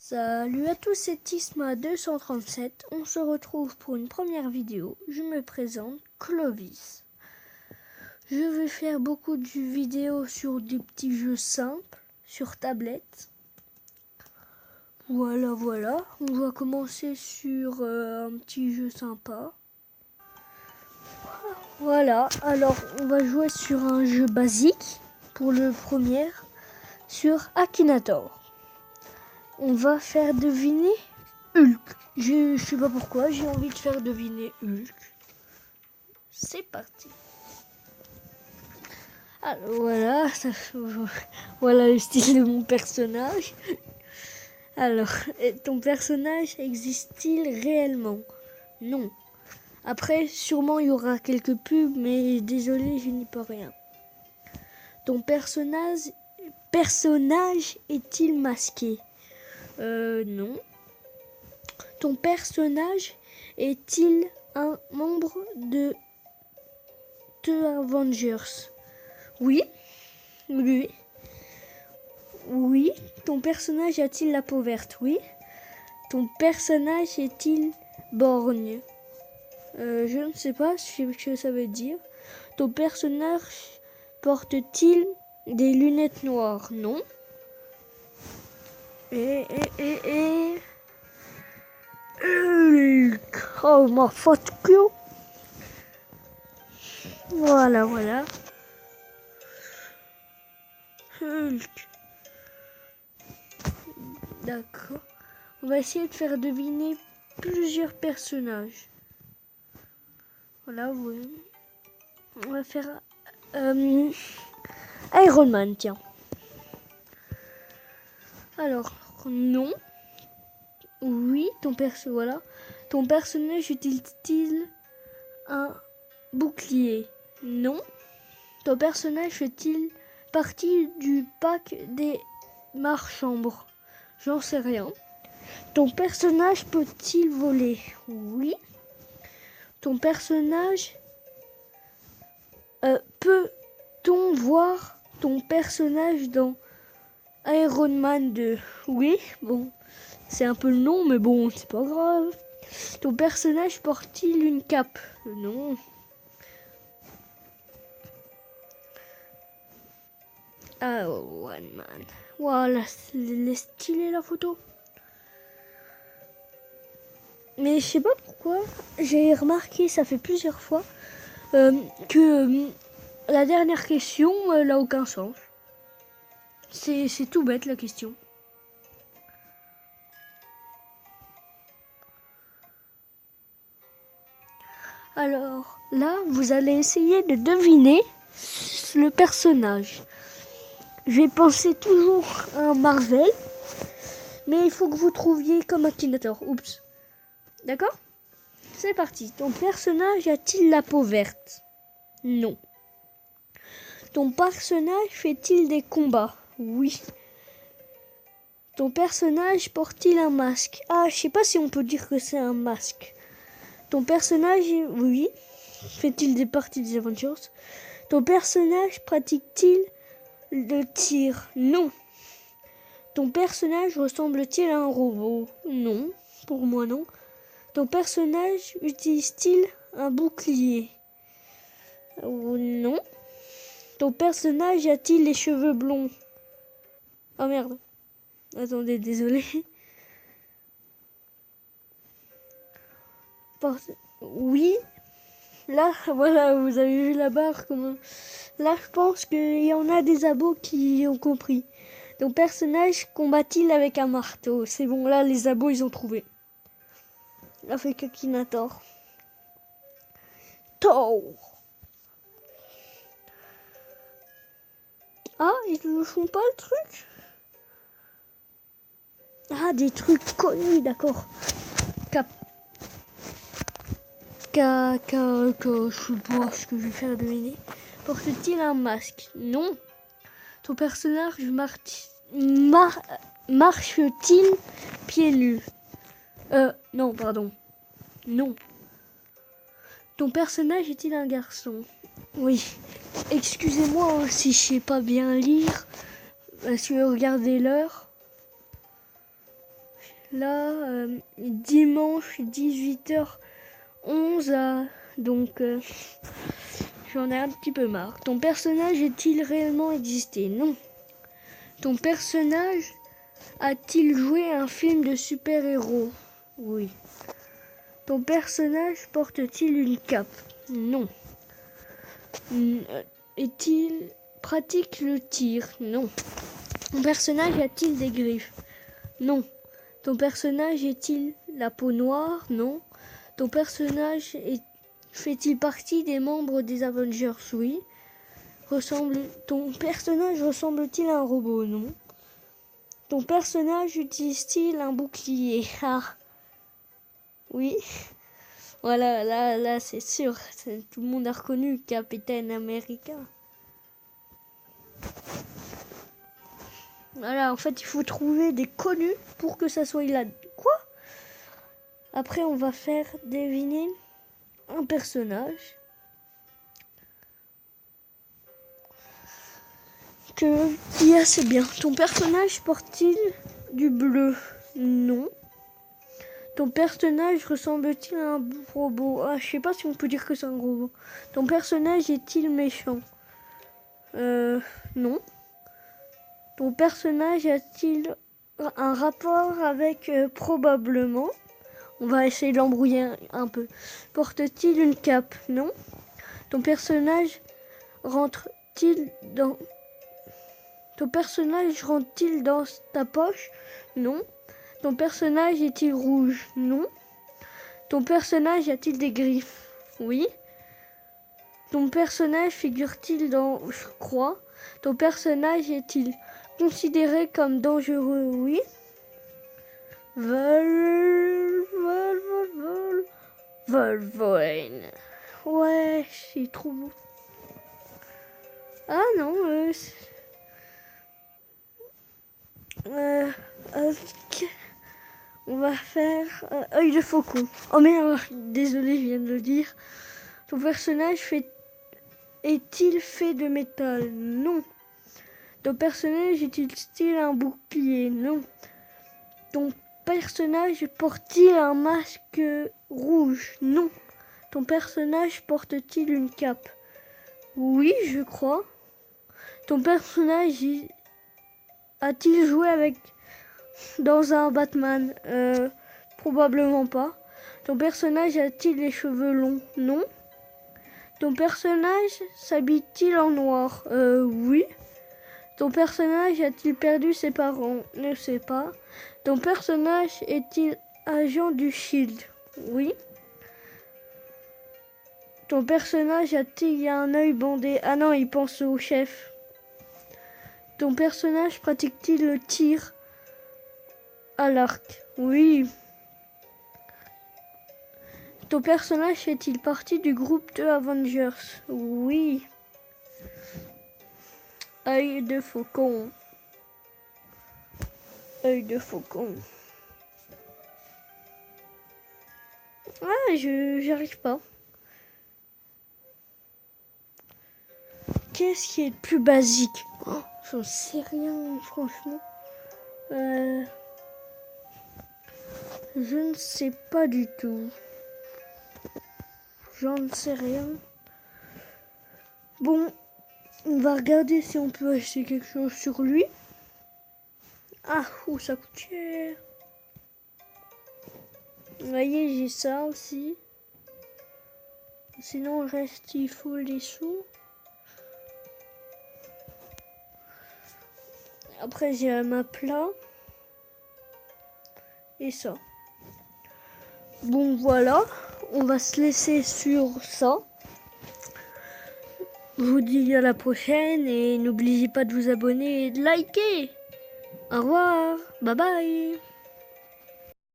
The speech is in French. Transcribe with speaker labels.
Speaker 1: Salut à tous, c'est Tisma237. On se retrouve pour une première vidéo. Je me présente, Clovis. Je vais faire beaucoup de vidéos sur des petits jeux simples, sur tablette. Voilà. On va commencer sur un petit jeu sympa. Voilà, alors on va jouer sur un jeu basique pour le premier, sur Akinator. On va faire deviner Hulk. Je sais pas pourquoi, j'ai envie de faire deviner Hulk. C'est parti. Alors voilà, voilà le style de mon personnage. Alors, ton personnage existe-t-il réellement? Non. Après, sûrement il y aura quelques pubs, mais désolé, je n'y peux rien. Ton personnage est-il masqué? Non. Ton personnage est-il un membre de The Avengers? Oui. Ton personnage a-t-il la peau verte? Oui. Ton personnage est-il borgne? Je ne sais pas ce que ça veut dire. Ton personnage porte-t-il des lunettes noires? Non. Hulk. Oh, ma faute que. Voilà. Hulk. D'accord. On va essayer de faire deviner plusieurs personnages. Voilà, oui. On va faire Iron Man, tiens. Alors, non. Oui, voilà. Ton personnage utilise-t-il un bouclier? Non. Ton personnage fait-il partie du pack des marchands? J'en sais rien. Ton personnage peut-il voler? Oui. Ton personnage... peut-on voir ton personnage dans Iron Man 2? Oui, bon, c'est un peu le nom, mais bon, c'est pas grave. Ton personnage porte-t-il une cape? Non. Iron Man. Voilà, c'est stylé la photo. Mais je sais pas pourquoi, j'ai remarqué, ça fait plusieurs fois, que la dernière question n'a aucun sens. C'est tout bête la question. Alors là, vous allez essayer de deviner le personnage. Je vais penser toujours à un Marvel, mais il faut que vous trouviez comme Akinator. Oups. D'accord? C'est parti. Ton personnage a-t-il la peau verte? Non. Ton personnage fait-il des combats? Oui. Ton personnage porte-t-il un masque? Ah, je sais pas si on peut dire que c'est un masque. Ton personnage, oui. Fait-il des parties des Avengers? Ton personnage pratique-t-il le tir? Non. Ton personnage ressemble-t-il à un robot? Non. Pour moi, non. Ton personnage utilise-t-il un bouclier? Non. Ton personnage a-t-il les cheveux blonds? Oh merde. Attendez, désolé. Oui. Là, voilà, vous avez vu la barre. Là, je pense qu'il y en a des abos qui ont compris. Ton personnage combat-il avec un marteau? C'est bon, là, les abos, ils ont trouvé. Là, fait Akinator. Thor. Ah, ils ne font pas le truc? Ah, des trucs connus, d'accord. Je sais pas ce que je vais faire deviner. Porte-t-il un masque? Non. Ton personnage marche-t-il pieds nus? Non, pardon. Non. Ton personnage est-il un garçon? Oui. Excusez-moi si je sais pas bien lire. Parce que regardez l'heure. là, dimanche 18h11, donc j'en ai un petit peu marre. Ton personnage est-il réellement existé? Non. Ton personnage a-t-il joué un film de super-héros? Oui. Ton personnage porte-t-il une cape? Non. Pratique le tir? Non. Ton personnage a-t-il des griffes? Non. Ton personnage est-il la peau noire? Non. Ton personnage fait-il partie des membres des Avengers? Oui. Ton personnage ressemble-t-il à un robot? Non. Ton personnage utilise-t-il un bouclier? Ah. Oui. Voilà, là c'est sûr. Tout le monde a reconnu Captain America. Voilà, en fait, il faut trouver des connus pour que ça soit là. Quoi? Après, on va faire deviner un personnage. Qui est assez bien. Ton personnage porte-t-il du bleu? Non. Ton personnage ressemble-t-il à un robot? Ah, je sais pas si on peut dire que c'est un robot. Ton personnage est-il méchant? Non. Ton personnage a-t-il un rapport avec probablement? On va essayer de l'embrouiller un peu. Porte-t-il une cape? Non. Ton personnage rentre-t-il dans ta poche? Non. Ton personnage est-il rouge? Non. Ton personnage a-t-il des griffes? Oui. Ton personnage figure-t-il dans Je crois? Ton personnage est-il considéré comme dangereux? Oui. Wolverine. Ouais, c'est trop beau. Ah non, on va faire œil de faucon. Oh merde, désolé, je viens de le dire. Ton personnage est-il fait de métal? Non. Ton personnage est-il un bouclier? Non. Ton personnage porte-t-il un masque rouge? Non. Ton personnage porte-t-il une cape? Oui, je crois. Ton personnage a-t-il joué dans un Batman? Probablement pas. Ton personnage a-t-il les cheveux longs? Non. Ton personnage s'habille-t-il en noir? Oui. Ton personnage a-t-il perdu ses parents? Ne sais pas. Ton personnage est-il agent du Shield? Oui. Ton personnage a-t-il un œil bandé? Ah non, il pense au chef. Ton personnage pratique-t-il le tir à l'arc? Oui. Ton personnage fait-il partie du groupe de Avengers? Oui. Œil de faucon. Œil de faucon. Ah, j'arrive pas. Qu'est-ce qui est le plus basique? Oh, j'en sais rien, franchement. Je ne sais pas du tout. J'en sais rien. Bon, on va regarder si on peut acheter quelque chose sur lui. Ah, ça coûte cher. Vous voyez, j'ai ça aussi. Sinon, il faut les sous. Après, j'ai un mapla. Et ça. Bon, voilà. On va se laisser sur ça. Je vous dis à la prochaine et n'oubliez pas de vous abonner et de liker. Au revoir. Bye bye.